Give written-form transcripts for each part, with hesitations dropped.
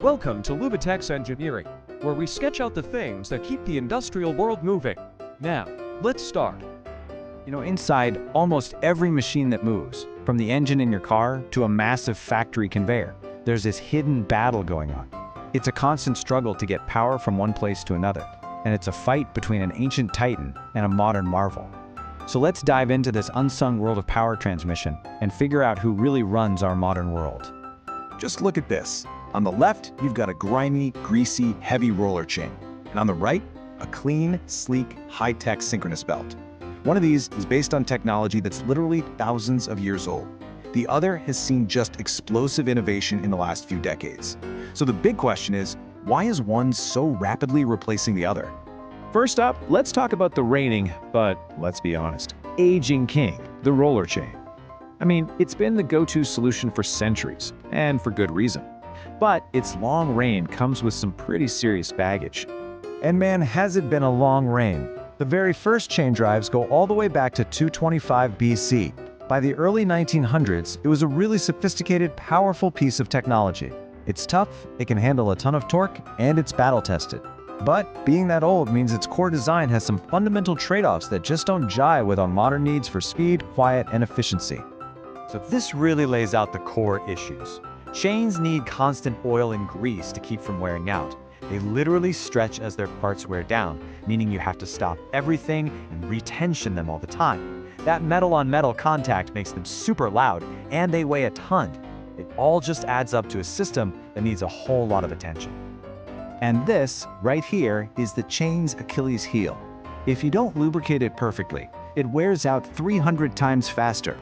Welcome to Lubitech's Engineering, where we sketch out the things that keep the industrial world moving. Now, let's start. Inside almost every machine that moves, from the engine in your car to a massive factory conveyor, there's this hidden battle going on. It's a constant struggle to get power from one place to another, and it's a fight between an ancient titan and a modern marvel. So let's dive into this unsung world of power transmission and figure out who really runs our modern world. Just look at this. On the left, you've got a grimy, greasy, heavy roller chain. And on the right, a clean, sleek, high-tech synchronous belt. One of these is based on technology that's literally thousands of years old. The other has seen just explosive innovation in the last few decades. So the big question is, why is one so rapidly replacing the other? First up, let's talk about the reigning, but let's be honest, aging king, the roller chain. It's been the go-to solution for centuries, and for good reason. But its long reign comes with some pretty serious baggage. And man, has it been a long reign. The very first chain drives go all the way back to 225 BC. By the early 1900s, it was a really sophisticated, powerful piece of technology. It's tough, it can handle a ton of torque, and it's battle-tested. But being that old means its core design has some fundamental trade-offs that just don't jive with our modern needs for speed, quiet, and efficiency. So this really lays out the core issues. Chains need constant oil and grease to keep from wearing out. They literally stretch as their parts wear down, meaning you have to stop everything and retension them all the time. That metal-on-metal contact makes them super loud, and they weigh a ton. It all just adds up to a system that needs a whole lot of attention. And this, right here, is the chain's Achilles heel. If you don't lubricate it perfectly, it wears out 300 times faster.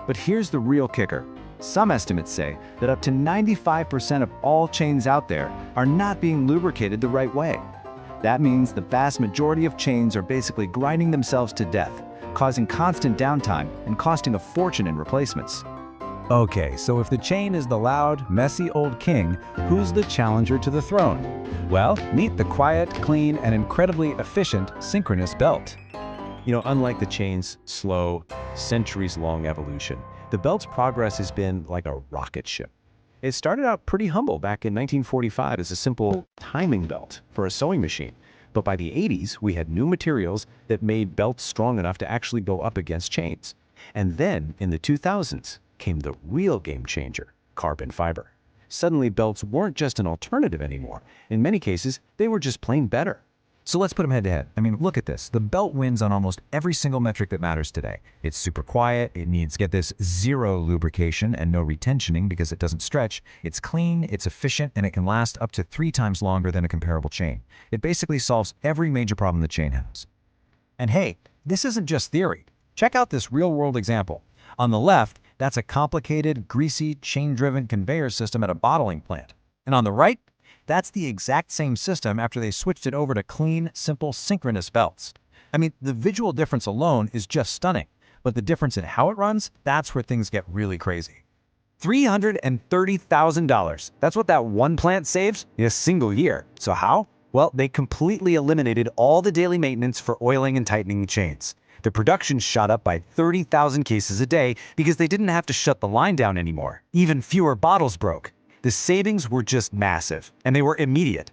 But here's the real kicker. Some estimates say that up to 95% of all chains out there are not being lubricated the right way. That means the vast majority of chains are basically grinding themselves to death, causing constant downtime and costing a fortune in replacements. Okay, so if the chain is the loud, messy old king, who's the challenger to the throne? Well, meet the quiet, clean, and incredibly efficient synchronous belt. Unlike the chain's slow, centuries-long evolution, the belt's progress has been like a rocket ship. It started out pretty humble back in 1945 as a simple timing belt for a sewing machine. But by the 80s, we had new materials that made belts strong enough to actually go up against chains. And then, in the 2000s, came the real game changer, carbon fiber. Suddenly, belts weren't just an alternative anymore. In many cases, they were just plain better. So let's put them head to head. Look at this. The belt wins on almost every single metric that matters today. It's super quiet, it needs, get this, zero lubrication and no retentioning because it doesn't stretch. It's clean, it's efficient, and it can last up to 3 times longer than a comparable chain. It basically solves every major problem the chain has. And hey, this isn't just theory. Check out this real-world example. On the left, that's a complicated, greasy, chain-driven conveyor system at a bottling plant. And on the right, that's the exact same system after they switched it over to clean, simple, synchronous belts. The visual difference alone is just stunning, but the difference in how it runs, that's where things get really crazy. $330,000. That's what that one plant saves in a single year. So how? Well, they completely eliminated all the daily maintenance for oiling and tightening chains. The production shot up by 30,000 cases a day because they didn't have to shut the line down anymore. Even fewer bottles broke. The savings were just massive, and they were immediate.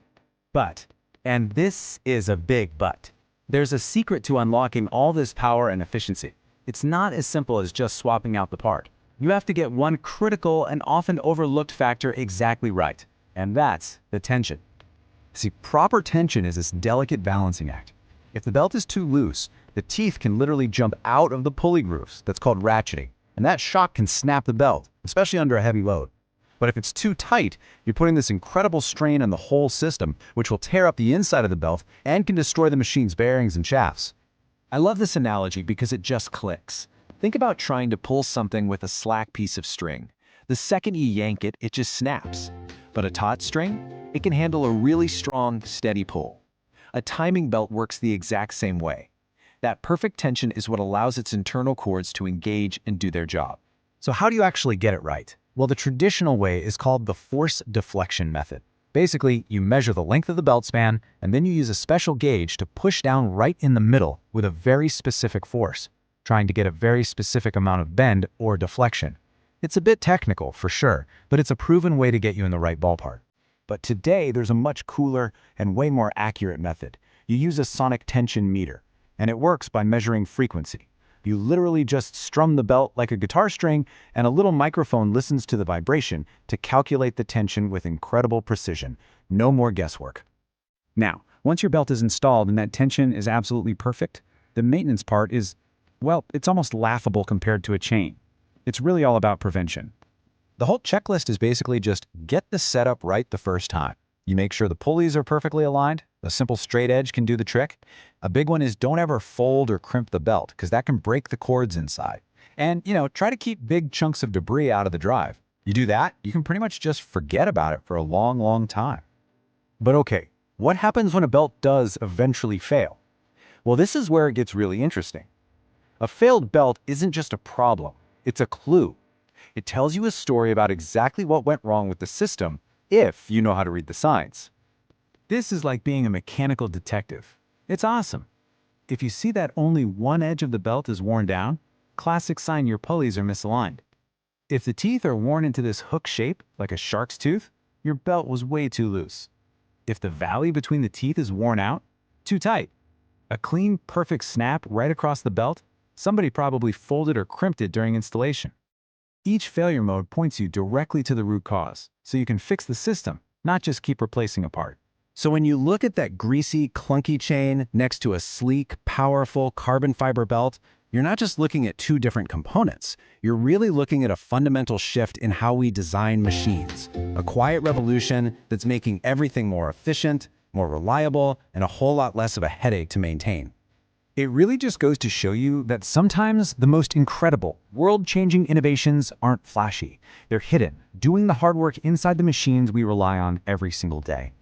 But, and this is a big but, there's a secret to unlocking all this power and efficiency. It's not as simple as just swapping out the part. You have to get one critical and often overlooked factor exactly right, and that's the tension. See, proper tension is this delicate balancing act. If the belt is too loose, the teeth can literally jump out of the pulley grooves. That's called ratcheting, and that shock can snap the belt, especially under a heavy load. But if it's too tight, you're putting this incredible strain on the whole system, which will tear up the inside of the belt and can destroy the machine's bearings and shafts. I love this analogy because it just clicks. Think about trying to pull something with a slack piece of string. The second you yank it, it just snaps. But a taut string? It can handle a really strong, steady pull. A timing belt works the exact same way. That perfect tension is what allows its internal cords to engage and do their job. So how do you actually get it right? Well, the traditional way is called the force deflection method. Basically, you measure the length of the belt span, and then you use a special gauge to push down right in the middle with a very specific force, trying to get a very specific amount of bend or deflection. It's a bit technical, for sure, but it's a proven way to get you in the right ballpark. But today, there's a much cooler and way more accurate method. You use a sonic tension meter, and it works by measuring frequency. You literally just strum the belt like a guitar string, and a little microphone listens to the vibration to calculate the tension with incredible precision. No more guesswork. Now, once your belt is installed and that tension is absolutely perfect, the maintenance part is, well, it's almost laughable compared to a chain. It's really all about prevention. The whole checklist is basically just get the setup right the first time. You make sure the pulleys are perfectly aligned. A simple straight edge can do the trick. A big one is don't ever fold or crimp the belt, because that can break the cords inside. And, try to keep big chunks of debris out of the drive. You do that, you can pretty much just forget about it for a long, long time. But okay, what happens when a belt does eventually fail? Well, this is where it gets really interesting. A failed belt isn't just a problem, it's a clue. It tells you a story about exactly what went wrong with the system, if you know how to read the signs. This is like being a mechanical detective. It's awesome. If you see that only one edge of the belt is worn down, classic sign your pulleys are misaligned. If the teeth are worn into this hook shape, like a shark's tooth, your belt was way too loose. If the valley between the teeth is worn out, too tight. A clean, perfect snap right across the belt, somebody probably folded or crimped it during installation. Each failure mode points you directly to the root cause, so you can fix the system, not just keep replacing a part. So when you look at that greasy, clunky chain next to a sleek, powerful carbon fiber belt, you're not just looking at two different components. You're really looking at a fundamental shift in how we design machines. A quiet revolution that's making everything more efficient, more reliable, and a whole lot less of a headache to maintain. It really just goes to show you that sometimes the most incredible, world-changing innovations aren't flashy. They're hidden, doing the hard work inside the machines we rely on every single day.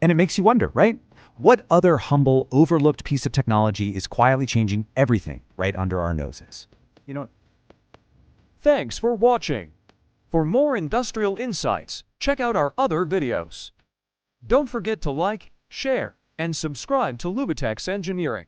And it makes you wonder, right? What other humble, overlooked piece of technology is quietly changing everything right under our noses? Thanks for watching. For more industrial insights, check out our other videos. Don't forget to like, share, and subscribe to Lubitex Engineering.